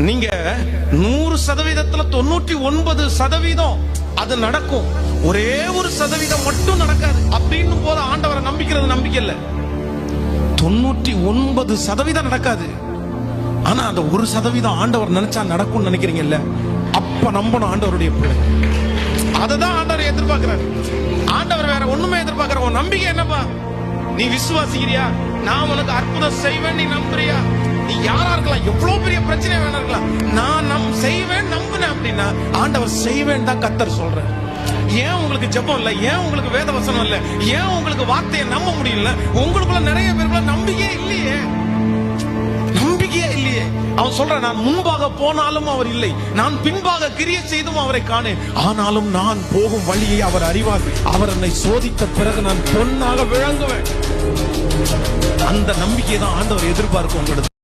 நீங்க 100%த்துல 99% அது நடக்கும், ஒரே ஒரு சதவீதம் மட்டும் நடக்காது அப்படின்னு போது ஆண்டவரை நம்பிக்கிறது நம்பிக்கை இல்ல. 99% நடக்காது, ஆனா அந்த 1% ஆண்டவர் நினைச்சா நடக்கும் நினைக்கிறீங்கல்ல, அப்ப நம்பணும் ஆண்டவருடைய பிள்ளை. அததான் ஆண்டவர் எதிர்பார்க்கிறார். ஆண்டவர் வேற ஒண்ணுமே எதிர்பார்க்கிற உன் நம்பிக்கை என்னப்பா? நீ விசுவாசிக்கிறியா? நான் உனக்கு அற்புதம் செய்வேன், நீ நம்புறியா? நீ யாரா இருக்கலாம், எவ்வளவு பெரிய பிரச்சனை வேணா இருக்கலாம், நான் செய்வேன் நம்புனேன் அப்படின்னா ஆண்டவர் செய்வேன் தான் கர்த்தர் சொல்றேன். ஏன் உங்களுக்கு ஜெபம் இல்ல? ஏன் உங்களுக்கு வேத வசனம் இல்ல? ஏன் உங்களுக்கு வார்த்தையை நம்ப முடியல? உங்களுக்குள்ள நிறைய பேருக்குள்ள நம்பிக்கையே இல்லையே, நம்பிக்கையே இல்லையே. அவன் சொல்ற, நான் முன்பாக போனாலும் அவர் இல்லை, நான் பின்பாக கிரியை செய்தும் அவரை காணேன், ஆனாலும் நான் போகும் வழியை அவர் அறிவார், அவர் என்னை சோதித்த பிறகு நான் பொன்னாக விளங்குவேன். அந்த நம்பிக்கை தான் ஆண்டவர் எதிர்பார்க்கும் உங்களுக்கு.